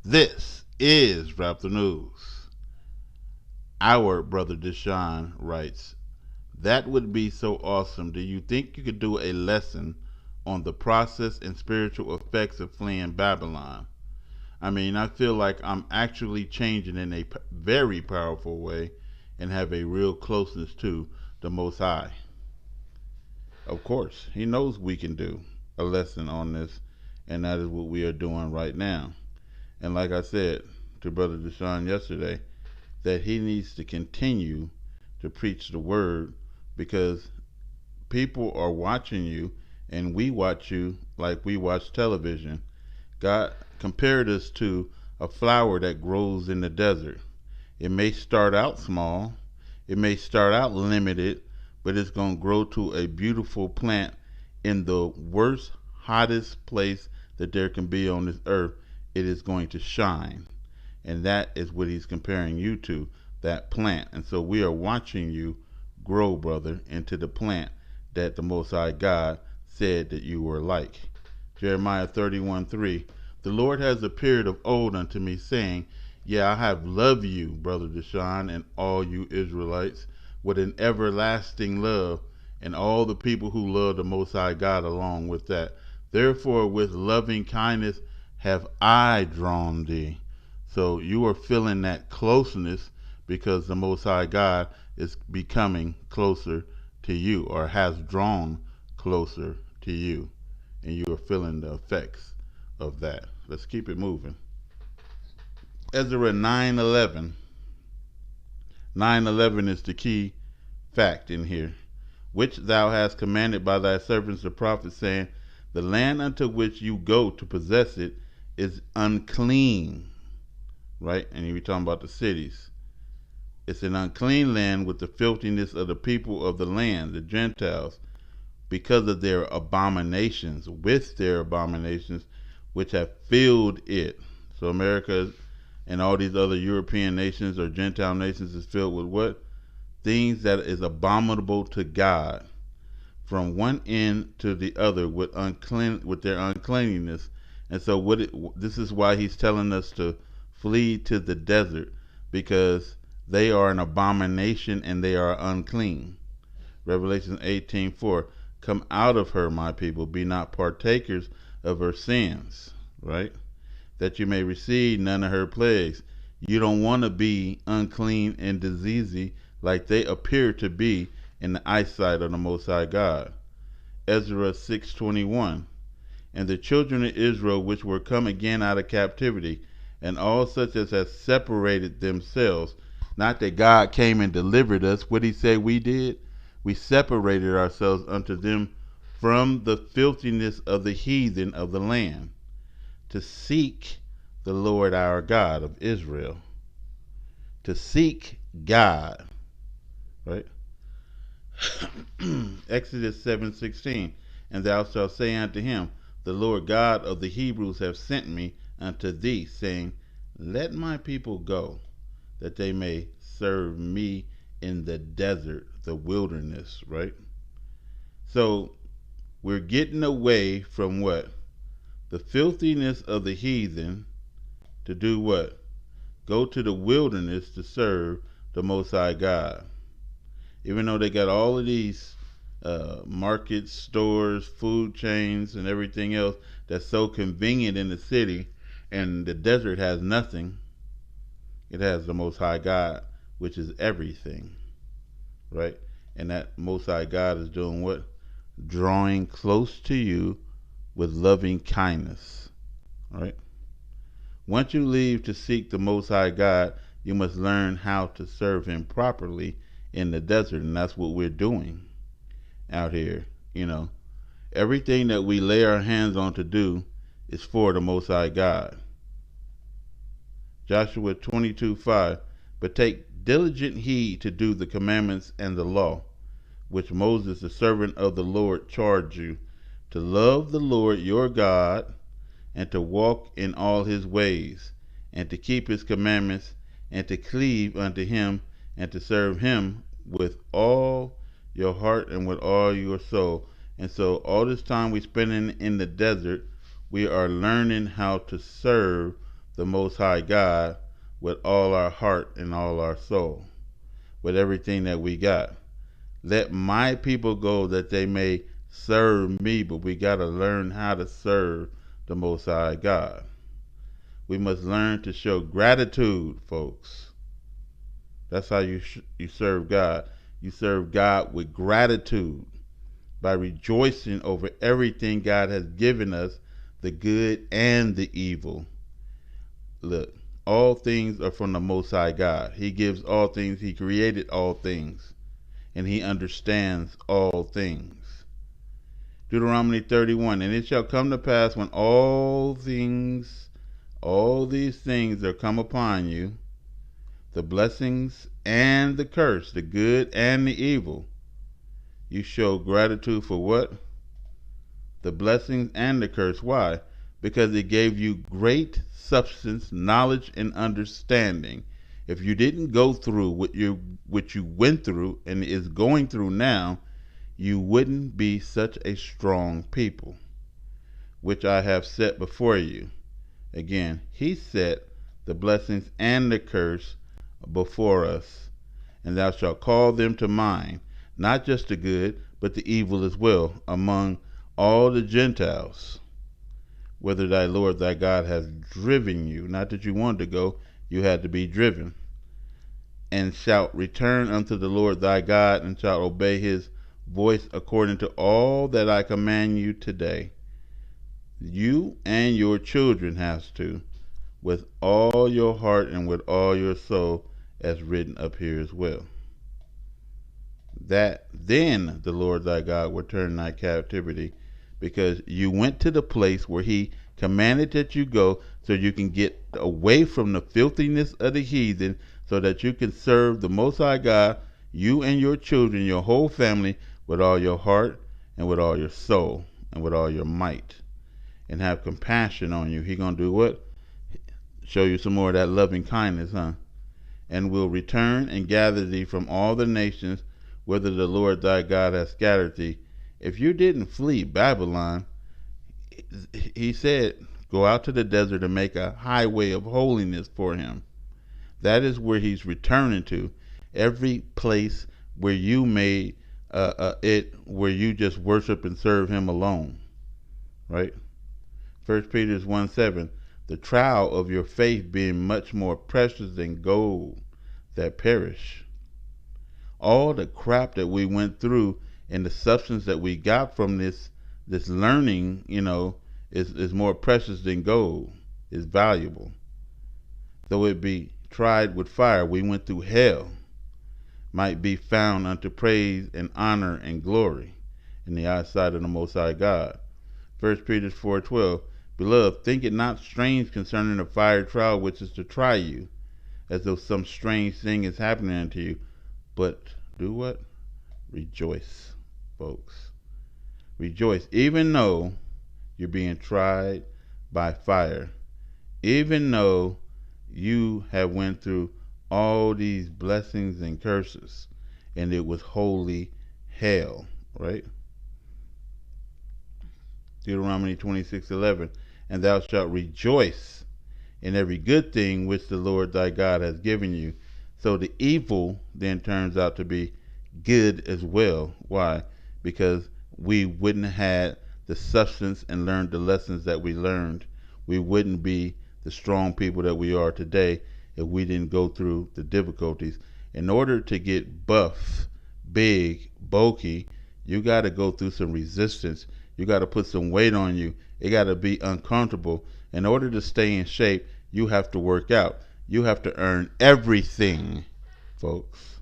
This is Rap the News. Our brother Deshaun writes, that would be so awesome. Do you think you could do a lesson on the process and spiritual effects of fleeing Babylon? I mean, I feel like I'm actually changing in a very powerful way and have a real closeness to the Most High. Of course, he knows we can do a lesson on this, and that is what we are doing right now. And like I said to Brother Deshaun yesterday, that he needs to continue to preach the word because people are watching you and we watch you like we watch television. God compared us to a flower that grows in the desert. It may start out small, it may start out limited, but it's going to grow to a beautiful plant in the worst, hottest place that there can be on this earth. It is going to shine. And that is what he's comparing you to, that plant. And so we are watching you grow, brother, into the plant that the Most High God said that you were like. Jeremiah 31:3. The Lord has appeared of old unto me, saying, yeah, I have loved you, brother Deshaun, and all you Israelites, with an everlasting love, and all the people who love the Most High God along with that. Therefore, with loving kindness have I drawn thee. So you are feeling that closeness because the Most High God is becoming closer to you, or has drawn closer to you, and you are feeling the effects of that. Let's keep it moving. Ezra 9:11. 9:11 is the key fact in here. Which thou hast commanded by thy servants the prophets, saying, the land unto which you go to possess it is unclean. Right? And you're talking about the cities. It's an unclean land with the filthiness of the people of the land, the Gentiles, because of their abominations, with their abominations, which have filled it. So America and all these other European nations or Gentile nations is filled with what? Things that is abominable to God, from one end to the other with their uncleanliness. And so this is why he's telling us to flee to the desert, because they are an abomination and they are unclean. Revelation 18:4. Come out of her, my people, be not partakers of her sins, right? That you may receive none of her plagues. You don't want to be unclean and diseasy like they appear to be in the eyesight of the Most High God. Ezra 6:21. And the children of Israel which were come again out of captivity, and all such as have separated themselves, not that God came and delivered us, what he said we did? We separated ourselves unto them from the filthiness of the heathen of the land, to seek the Lord our God of Israel. To seek God, right? Exodus 7:16. And thou shalt say unto him, the Lord God of the Hebrews have sent me unto thee, saying, let my people go, that they may serve me in the desert, the wilderness, right? So we're getting away from what? The filthiness of the heathen, to do what? Go to the wilderness to serve the Most High God. Even though they got all of these markets, stores, food chains, and everything else that's so convenient in the city, and the desert has nothing, it has the Most High God, which is everything, right? And that Most High God is doing what? Drawing close to you with loving kindness, right? Once you leave to seek the Most High God, you must learn how to serve him properly in the desert, and that's what we're doing out here. Everything that we lay our hands on to do is for the Most High God. Joshua 22:5. But take diligent heed to do the commandments and the law, which Moses the servant of the Lord charged you, to love the Lord your God, and to walk in all his ways, and to keep his commandments, and to cleave unto him, and to serve him with all your heart and with all your soul. And so all this time we spend in the desert, we are learning how to serve the Most High God with all our heart and all our soul, with everything that we got. Let my people go that they may serve me, but we got to learn how to serve the Most High God. We must learn to show gratitude, folks. That's how you serve God. You serve God with gratitude by rejoicing over everything God has given us, the good and the evil. Look, all things are from the Most High God. He gives all things. He created all things. And he understands all things. Deuteronomy 31, and it shall come to pass when all these things are come upon you, the blessings and the curse, the good and the evil, you show gratitude for what? The blessings and the curse. Why? Because it gave you great substance, knowledge, and understanding. If you didn't go through what you went through and is going through now, you wouldn't be such a strong people, which I have set before you. Again, he set the blessings and the curse before us, and thou shalt call them to mind, not just the good, but the evil as well, among all the Gentiles, whither thy Lord thy God has driven you. Not that you wanted to go, you had to be driven. And shalt return unto the Lord thy God, and shalt obey his voice according to all that I command you today. You and your children has to, with all your heart and with all your soul, as written up here as well. That then the Lord thy God will turn thy captivity, because you went to the place where he commanded that you go, so you can get away from the filthiness of the heathen, so that you can serve the Most High God, you and your children, your whole family, with all your heart and with all your soul and with all your might, and have compassion on you. He gonna do what? Show you some more of that loving kindness, huh? And will return and gather thee from all the nations whither the Lord thy God hath scattered thee. If you didn't flee Babylon, he said, go out to the desert and make a highway of holiness for him. That is where he's returning to. Every place where you made where you just worship and serve him alone. Right? 1 Peter 1:7, the trial of your faith being much more precious than gold that perish. All the crap that we went through and the substance that we got from this learning, is more precious than gold, is valuable. Though it be tried with fire, we went through hell, might be found unto praise and honor and glory in the eyesight of the Most High God. 1 Peter 4:12, beloved, think it not strange concerning the fire trial which is to try you, as though some strange thing is happening unto you. But do what? Rejoice, folks. Rejoice, even though you're being tried by fire, even though you have went through all these blessings and curses, and it was holy hell, right? Deuteronomy 26:11, and thou shalt rejoice in every good thing which the Lord thy God has given you. So the evil then turns out to be good as well. Why? Because we wouldn't have had the substance and learned the lessons that we learned. We wouldn't be the strong people that we are today if we didn't go through the difficulties. In order to get buff, big, bulky, you got to go through some resistance. You got to put some weight on you. It got to be uncomfortable. In order to stay in shape, you have to work out. You have to earn everything, folks.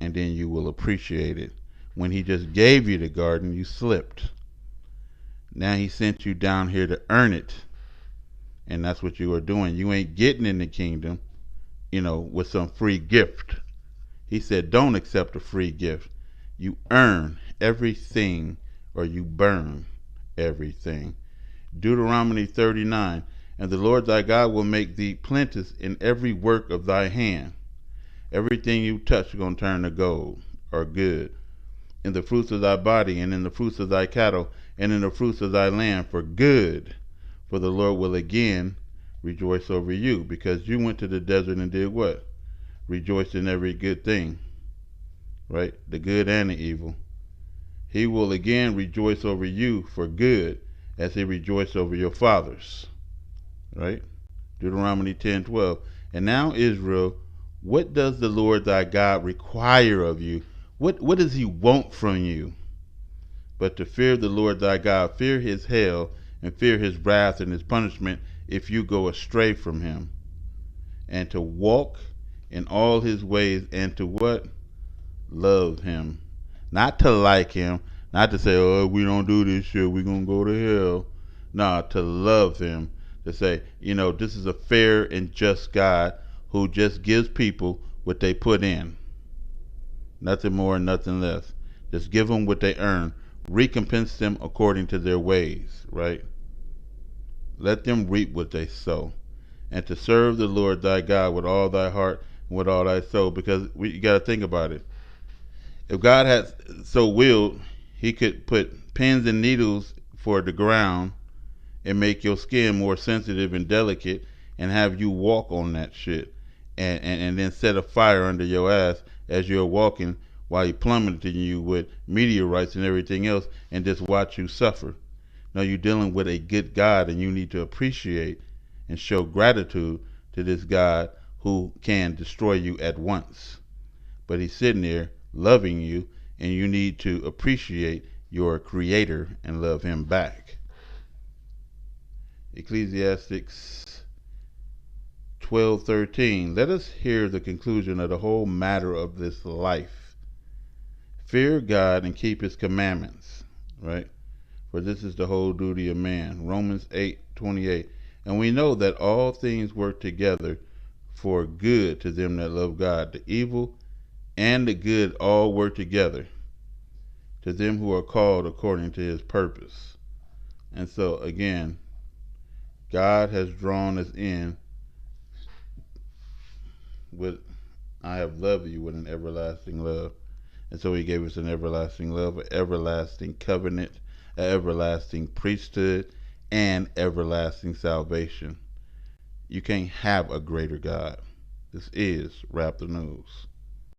And then you will appreciate it. When he just gave you the garden, you slipped. Now he sent you down here to earn it. And that's what you are doing. You ain't getting in the kingdom, with some free gift. He said, don't accept a free gift. You earn everything, or you burn everything. Deuteronomy 39, and the Lord thy God will make thee plenteous in every work of thy hand. Everything you touch is going to turn to gold or good. In the fruits of thy body, and in the fruits of thy cattle, and in the fruits of thy land, for good. For the Lord will again rejoice over you, because you went to the desert and did what? Rejoiced in every good thing, right? The good and the evil. He will again rejoice over you for good, as he rejoiced over your fathers, right? Deuteronomy 10:12. And now, Israel, what does the Lord thy God require of you? What does he want from you? But to fear the Lord thy God, fear his hail, and fear his wrath and his punishment if you go astray from him, and to walk in all his ways, and to what? Love him. Not to like him, not to say, oh, we don't do this shit, we gonna go to hell. Nah, to love him, to say, this is a fair and just God who just gives people what they put in. Nothing more, nothing less. Just give them what they earn. Recompense them according to their ways, right? Let them reap what they sow. And to serve the Lord thy God with all thy heart and with all thy soul, because you got to think about it. If God had so willed, he could put pins and needles for the ground and make your skin more sensitive and delicate and have you walk on that shit, and then set a fire under your ass as you're walking while he plummeting you with meteorites and everything else, and just watch you suffer. No, you're dealing with a good God, and you need to appreciate and show gratitude to this God who can destroy you at once. But he's sitting there loving you, and you need to appreciate your creator and love him back. Ecclesiastes 12:13. Let us hear the conclusion of the whole matter of this life. Fear God and keep his commandments, right? For this is the whole duty of man. Romans 8:28. And we know that all things work together for good to them that love God. The evil and the good all work together to them who are called according to his purpose. And so again, God has drawn us in with, I have loved you with an everlasting love. And so he gave us an everlasting love, an everlasting covenant, an everlasting priesthood, and everlasting salvation. You can't have a greater God. This is Rap the News.